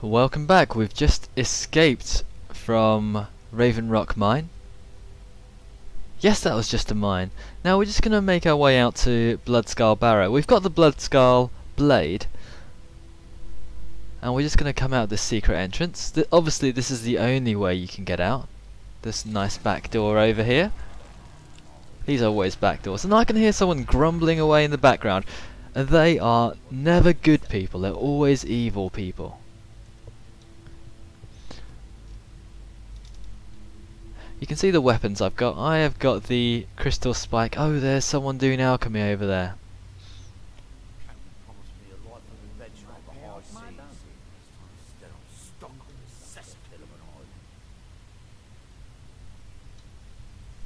Welcome back. We've just escaped from Raven Rock Mine. Yes, that was just a mine. Now we're just going to make our way out to Bloodskal barrow. We've got the Bloodskal blade, and we're just going to come out this secret entrance. Obviously this is the only way you can get out. This nice back door over here. These are always back doors. And I can hear someone grumbling away in the background. And they are never good people. They're always evil people. You can see the weapons I've got. I have got the crystal spike. Oh, there's someone doing alchemy over there.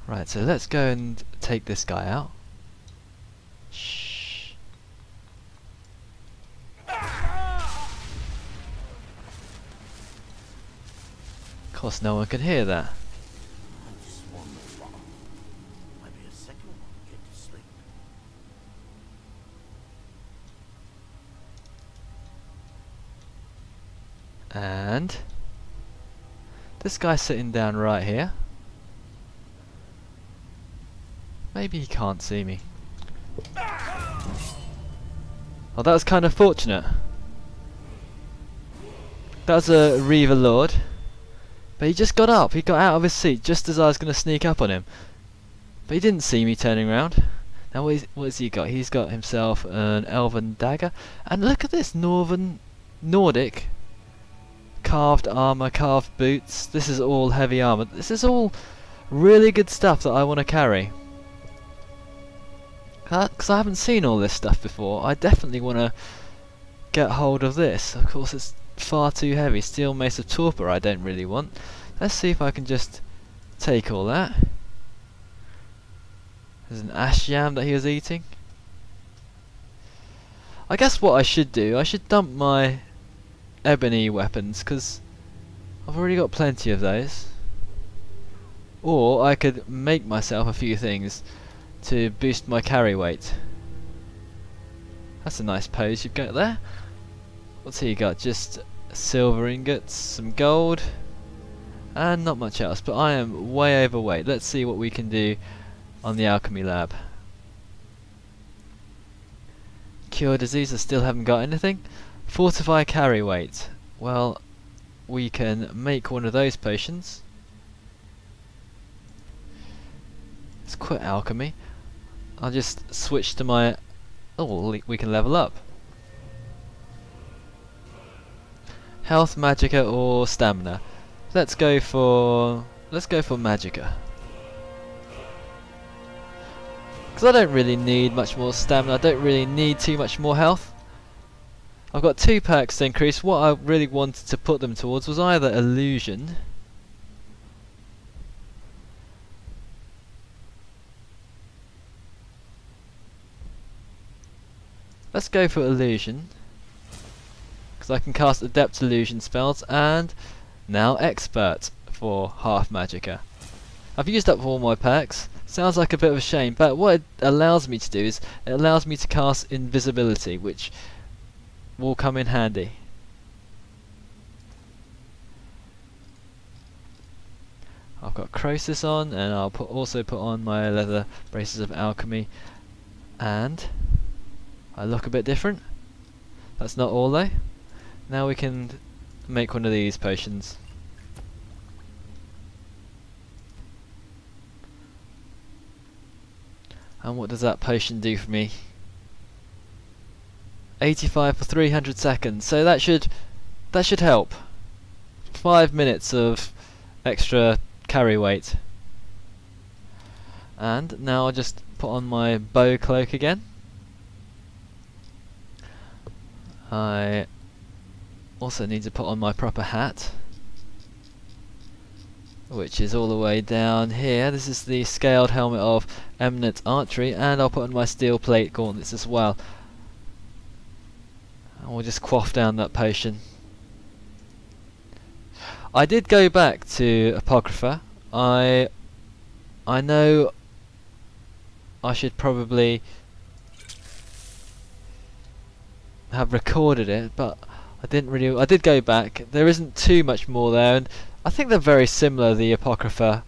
Right, so let's go and take this guy out. Shh. Of course no one can hear that. And this guy's sitting down right here. Maybe he can't see me. Oh, that was kind of fortunate. That was a Reaver Lord. But he just got up. He got out of his seat just as I was going to sneak up on him. But he didn't see me turning around. Now what has he got? He's got himself an elven dagger. And look at this Nordic carved armor, carved boots. This is all heavy armor. This is all really good stuff that I want to carry. Because I haven't seen all this stuff before. I definitely want to get hold of this. Of course it's far too heavy. Steel mace of torpor I don't really want. Let's see if I can just take all that. There's an ash yam that he was eating. I guess what I should do, I should dump my ebony weapons, because I've already got plenty of those. Or I could make myself a few things to boost my carry weight. That's a nice pose you've got there. What's he got? Just silver ingots, some gold, and not much else, but I am way overweight. Let's see what we can do on the alchemy lab. Cure disease, I still haven't got anything. Fortify carry weight. Well, we can make one of those potions. Let's quit alchemy. I'll just switch to my... Oh, we can level up. Health, magicka, or stamina. Let's go for magicka. Because I don't really need much more stamina. I don't really need too much more health. I've got 2 perks to increase. What I really wanted to put them towards was either illusion. Let's go for illusion, because I can cast adept illusion spells, and now expert for half magicka. I've used up all my perks. Sounds like a bit of a shame, but what it allows me to do is it allows me to cast invisibility, which will come in handy. I've got Croesus on, and I'll also put on my leather braces of alchemy, and I look a bit different. That's not all though. Now we can make one of these potions. And what does that potion do for me? 85 for 300 seconds. So that should help. 5 minutes of extra carry weight. And now I'll just put on my bow cloak again. I also need to put on my proper hat, which is all the way down here. This is the scaled helmet of eminent archery, and I'll put on my steel plate gauntlets as well. And we'll just quaff down that potion. I did go back to Apocrypha. I know I should probably have recorded it, but I did go back. There isn't too much more there, and I think they're very similar, the Apocrypha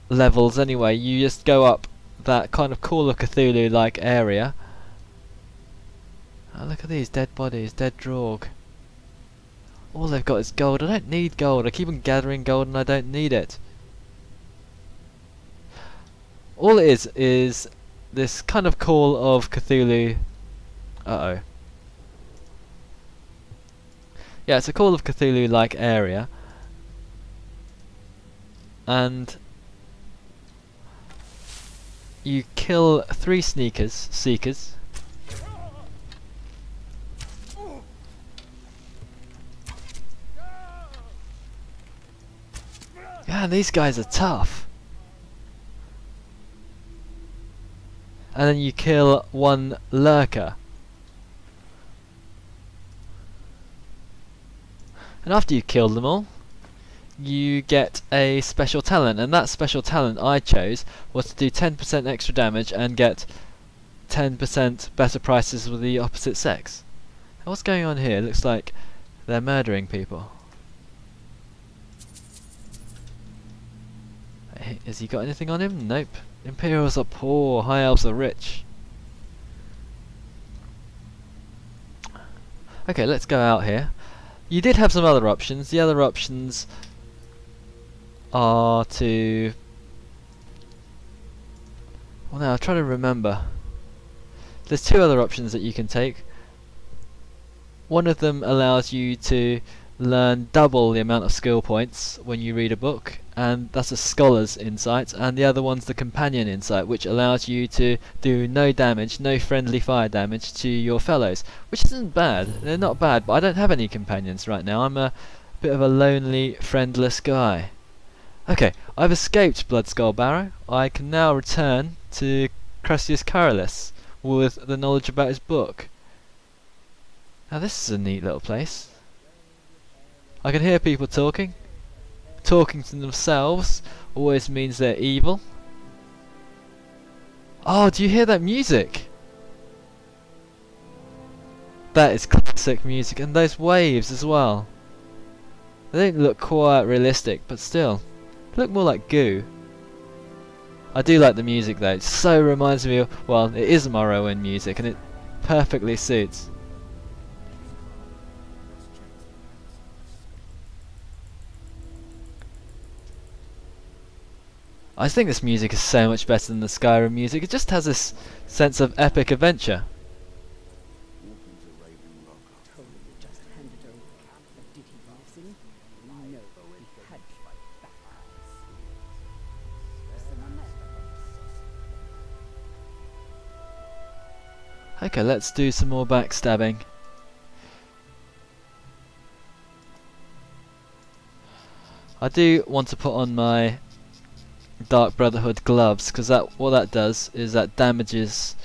levels anyway. You just go up that kind of Call of Cthulhu like area. Oh, look at these dead bodies, dead Draug. All they've got is gold. I don't need gold. I keep on gathering gold and I don't need it. All it is this kind of Call of Cthulhu. Uh-oh. Yeah, it's a Call of Cthulhu like area. And you kill 3 seekers. Yeah, these guys are tough. And then you kill 1 lurker. And after you kill them all, you get a special talent, and that special talent I chose was to do 10% extra damage and get 10% better prices with the opposite sex. Now what's going on here? It looks like they're murdering people. Has he got anything on him? Nope. Imperials are poor, High Elves are rich. Okay, let's go out here. You did have some other options. The other options are to... well, now I'll try to remember. There's 2 other options that you can take. One of them allows you to learn double the amount of skill points when you read a book, and that's a scholar's insight, and the other one's the companion insight, which allows you to do no damage, no friendly fire damage to your fellows, which isn't bad. They're not bad, but I don't have any companions right now. I'm a bit of a lonely, friendless guy. Okay, I've escaped Bloodskal Barrow. I can now return to Crucius Carolus with the knowledge about his book. Now this is a neat little place. I can hear people talking. Talking to themselves always means they're evil. Oh, do you hear that music? That is classic music, and those waves as well. They don't look quite realistic, but still, they look more like goo. I do like the music though. It so reminds me of, well, it is Morrowind music, and it perfectly suits. I think this music is so much better than the Skyrim music. It just has this sense of epic adventure. Okay, let's do some more backstabbing. I do want to put on my Dark Brotherhood gloves, because what that does is that damages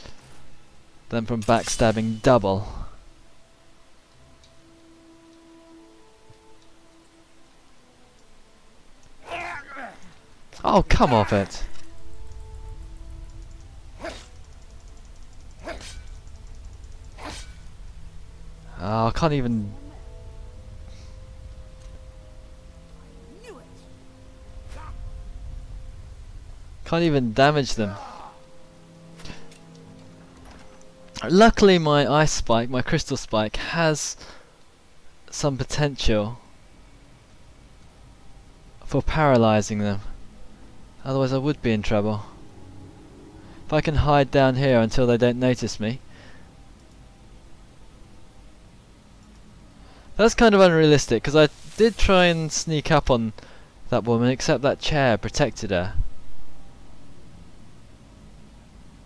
them from backstabbing double. Oh, come off it. Oh, I can't even... can't even damage them. Luckily my ice spike, my crystal spike, has some potential for paralysing them. Otherwise I would be in trouble. If I can hide down here until they don't notice me. That's kind of unrealistic, because I did try and sneak up on that woman, except that chair protected her.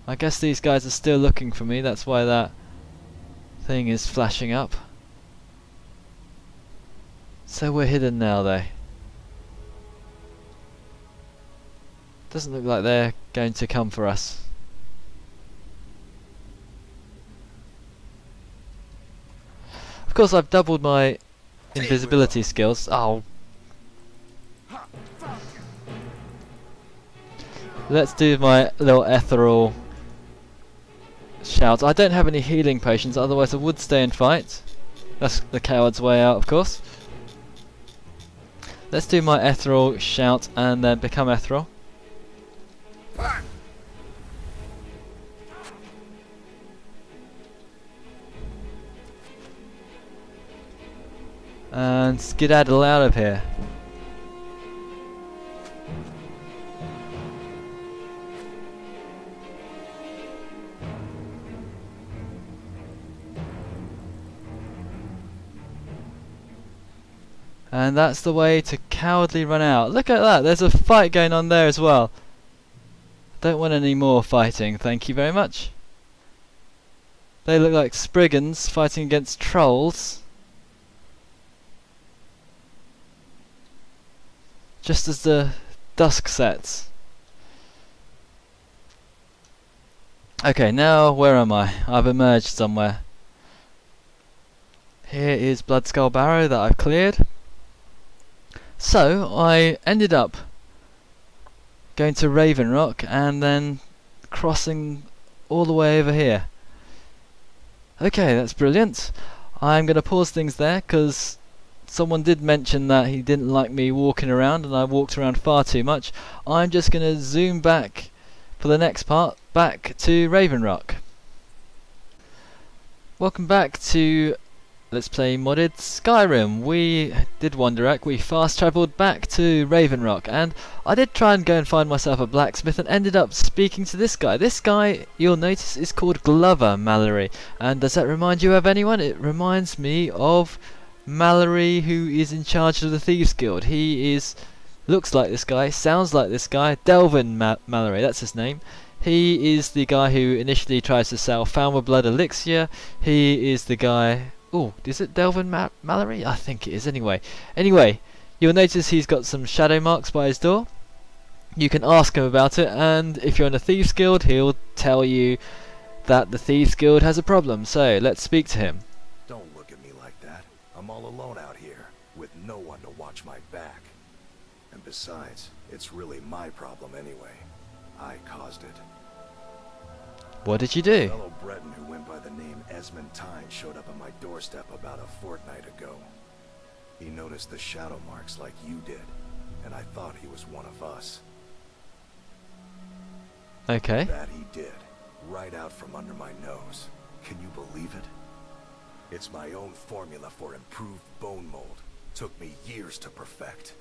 I guess these guys are still looking for me, that's why that thing is flashing up. So we're hidden now though. Doesn't look like they're going to come for us. Of course I've doubled my invisibility skills. Oh. Let's do my little ethereal shout. I don't have any healing potions, otherwise I would stay and fight. That's the coward's way out, of course. Let's do my ethereal shout and then become ethereal. And skedaddle out of here. And that's the way to cowardly run out. Look at that, there's a fight going on there as well. Don't want any more fighting, thank you very much. They look like Spriggans fighting against trolls. Just as the dusk sets. Okay, now where am I? I've emerged somewhere. Here is Bloodskal barrow that I've cleared. So I ended up going to Raven Rock and then crossing all the way over here. Okay, that's brilliant. I'm going to pause things there because someone did mention that he didn't like me walking around and I walked around far too much. I'm just going to zoom back for the next part, back to Raven Rock. Welcome back to Let's Play Modded Skyrim. We did Wanderack, we fast travelled back to Raven Rock and I did try and go and find myself a blacksmith and ended up speaking to this guy. This guy, you'll notice, is called Glover Mallory. And does that remind you of anyone? It reminds me of Mallory, who is in charge of the Thieves Guild. He looks like this guy, sounds like this guy, Delvin Mallory, that's his name. He is the guy who initially tries to sell Falmer Blood Elixir. He is the guy... Oh, is it Delvin Mallory? I think it is anyway. Anyway, you'll notice he's got some shadow marks by his door. You can ask him about it, and if you're in a Thieves Guild, he'll tell you that the Thieves Guild has a problem. So, let's speak to him. Don't look at me like that. I'm all alone out here, with no one to watch my back. And besides, it's really my problem anyway. I caused it. What did you do? A fellow Breton who went by the name Esmond Tyne showed up at my doorstep about a fortnight ago. He noticed the shadow marks like you did, and I thought he was one of us. Okay. That he did, right out from under my nose. Can you believe it? It's my own formula for improved bone mold. Took me years to perfect.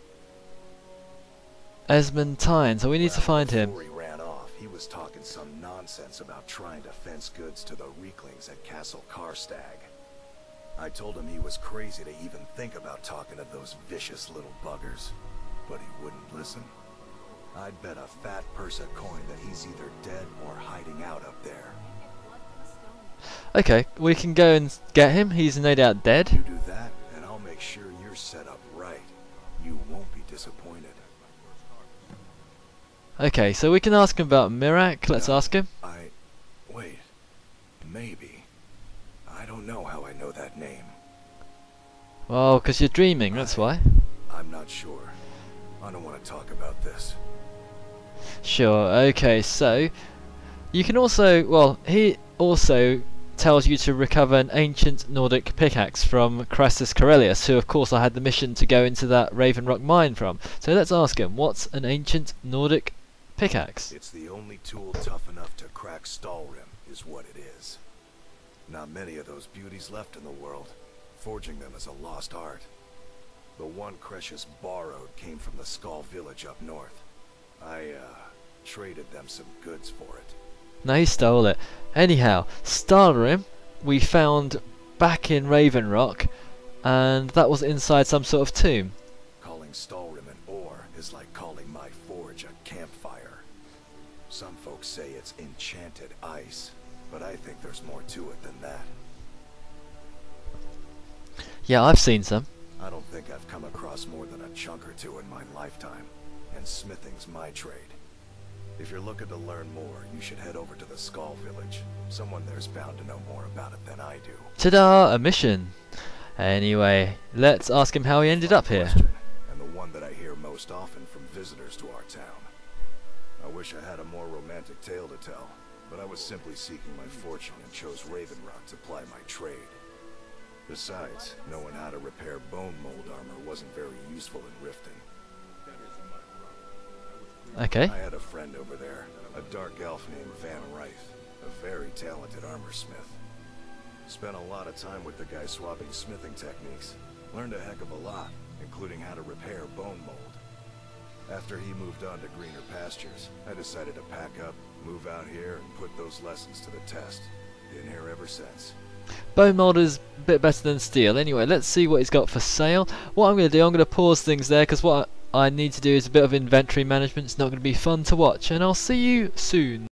Esmond Tyne, so we need to find him. Before he ran off, he was talking some nonsense about trying to fence goods to the Reeklings at Castle Karstag. I told him he was crazy to even think about talking to those vicious little buggers, but he wouldn't listen. I'd bet a fat purse a coin that he's either dead or hiding out up there. Okay, we can go and get him. He's no doubt dead. You do that, and I'll make sure you're set up right. You won't be disappointed. Okay, so we can ask him about Mirac. Let's ask him. Wait. Maybe. I don't know how I know that name. Well, because you're dreaming, that's why. I'm not sure. I don't want to talk about this. Sure, okay, so you can also, well, he also tells you to recover an ancient Nordic pickaxe from Crassus Corellius, who of course I had the mission to go into that Raven Rock mine from. So let's ask him, what's an ancient Nordic pickaxe? It's the only tool tough enough to crack Stalrim, is what it is. Not many of those beauties left in the world. Forging them is a lost art. The one Cresius borrowed came from the Skull village up north. I traded them some goods for it. No, he stole it. Anyhow, Stalrim we found back in Raven Rock, and that was inside some sort of tomb. Calling Stalrim an ore is like calling my forge a campfire. Some folks say it's enchanted ice, but I think there's more to it than that. Yeah, I've seen some. I don't think I've come across more than a chunk or two in my lifetime, and smithing's my trade. If you're looking to learn more, you should head over to the Skull village. Someone there's bound to know more about it than I do. Ta-da! A mission. Anyway, let's ask him how he ended up here. And the one that I hear most often from visitors to our town. I wish I had a more romantic tale to tell, but I was simply seeking my fortune and chose Raven Rock to ply my trade. Besides, knowing how to repair bone mold armor wasn't very useful in rifting. Okay. I had a friend over there, a dark elf named Van Ryth, a very talented armor smith. Spent a lot of time with the guy swapping smithing techniques. Learned a heck of a lot, including how to repair bone mold. After he moved on to greener pastures, I decided to pack up, move out here, and put those lessons to the test. Been here ever since. Bone mold is a bit better than steel. Anyway, let's see what he's got for sale. What I'm going to do, I'm going to pause things there because what I need to do is a bit of inventory management. It's not going to be fun to watch, and I'll see you soon.